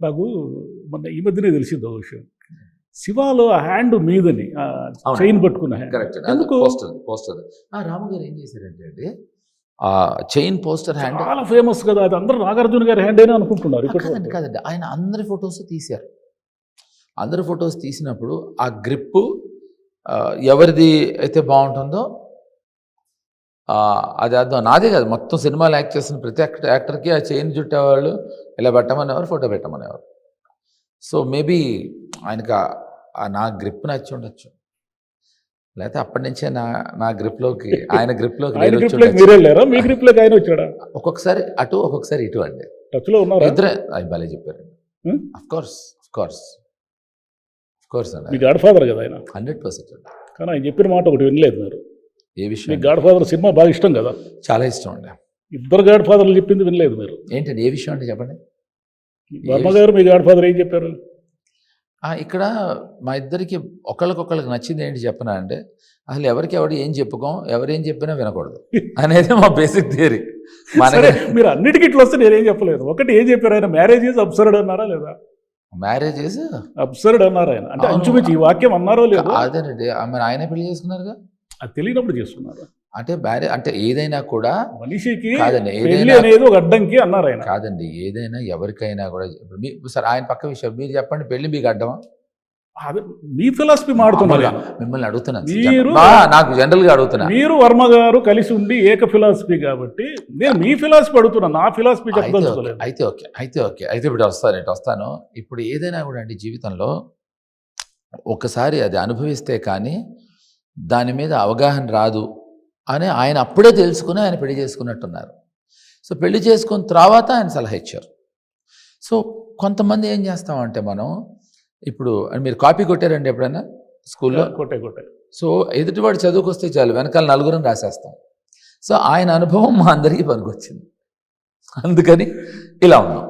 నాకు మొన్న ఈ మధ్యనే తెలిసింది ఒక విషయం. శివాలో ఆ హ్యాండ్ మీదని చైన్ పట్టుకున్న హ్యాండ్ కరెక్ట్. ఎందుకు పోస్టర్ రాము గారు ఏం చేశారంటే అండి, ఆ చైన్ పోస్టర్ హ్యాండ్ చాలా ఫేమస్ కదా, అది అందరూ నాగార్జున గారి హ్యాండ్ అయినా అనుకుంటున్నారు కాదండి. కాదండి, ఆయన అందరి ఫొటోస్ తీశారు. అందరి ఫొటోస్ తీసినప్పుడు ఆ గ్రిప్ ఎవరిది అయితే బాగుంటుందో అది అర్థం. నాదే కాదు, మొత్తం సినిమాలు యాక్ట్ చేసిన ప్రతి యాక్టర్కి ఆ చైన్ చుట్టేవాళ్ళు ఇలా పెట్టమనేవారు, ఫోటో పెట్టమనేవారు. సో మేబీ ఆయనకు నా గ్రిప్ నచ్చి ఉండొచ్చు, లేకపోతే అప్పటి నుంచే నా గ్రిప్లోకి ఆయన గ్రిప్లోకి మీరే వెళ్ళారా, మీ గ్రిప్లోకి ఆయన వచ్చాడా? ఒక్కొక్కసారి అటు ఒక్కొక్కసారి ఇటు అండి. టచ్లో ఉన్నారు ఇద్దరే. అది భలే చెప్పారండి. కోర్స్ అండి. మీ గాడ్ ఫాదర్ కదా ఆయన, 100%. కానీ ఆయన చెప్పిన మాట ఒకటి వినలేదు మీరు. ఏ విషయం? మీ గాడ్ ఫాదర్ సినిమా బాగా ఇష్టం కదా? చాలా ఇష్టం అండి. ఇద్దరు గాడ్ ఫాదర్లు చెప్పింది వినలేదు మీరు. ఏంటండి ఏ విషయం అంటే చెప్పండి. వర్మ గారు మీ గాడ్ ఫాదర్ ఏం చెప్పారు? ఇక్కడ మా ఇద్దరికి ఒకళ్ళకొకళ్ళకి నచ్చింది ఏంటి చెప్పనా అంటే, అసలు ఎవరు ఏం చెప్పుకోం, ఎవరేం చెప్పినా వినకూడదు అనేది మా బేసిక్ థియరీ. మీరు అన్నిటికీ ఇట్లా వస్తే నేనేం చెప్పలేదు. ఒకటి ఏం చెప్పారు ఆయన, మ్యారేజ్ ఈజ్ అబ్సర్డ్ అన్నారా లేదా? మ్యారేజ్ ఈజ్ అబ్సర్డ్ అన్నారు ఆయన, అంటే అంచుమించి ఈ వాక్యం అన్నారో లేదా? అదేనండి, మరి ఆయనే పెళ్లి చేసుకున్నారుగా. అది తెలియనప్పుడు చేసుకున్నారు. అంటే మ్యారేజ్ అంటే ఏదైనా కూడా మనిషికి కాదండి, ఏదైనా అనేది ఒక అడ్డంకి అన్నారు ఆయన. కాదండి, ఏదైనా ఎవరికైనా కూడా. సరే ఆయన పక్క విషయం మీరు చెప్పండి, పెళ్లి మీకు అడ్డమా? అదే మీ ఫిలాసఫీ మాడుతున్నారు. మిమ్మల్ని అడుగుతున్నాను, మీరు నాకు జనరల్గా అడుగుతున్నా. మీరు వర్మ గారు కలిసి ఉండి ఏక ఫిలాసఫీ కాబట్టి నేను మీ ఫిలాసఫీ అడుగుతున్నా, నా ఫిలాసఫీ చెప్పదలుచుకోలేదు. అయితే ఇప్పుడు వస్తాను. ఇప్పుడు ఏదైనా కూడా అండి జీవితంలో ఒకసారి అది అనుభవిస్తే కానీ దాని మీద అవగాహన రాదు అని ఆయన అప్పుడే తెలుసుకుని ఆయన పెళ్లి చేసుకున్నట్టున్నారు. సో పెళ్లి చేసుకున్న తర్వాత ఆయన సలహా ఇచ్చారు. సో కొంతమంది ఏం చేస్తామంటే మనం ఇప్పుడు మీరు కాపీ కొట్టారండి ఎప్పుడైనా స్కూల్లో? కొట్టే. సో ఎదుటివాడు చదువుకొస్తే చాలు, వెనకాల నలుగురం రాసేస్తాం. సో ఆయన అనుభవం మా అందరికీ పనికొచ్చింది, అందుకని ఇలా ఉన్నాం.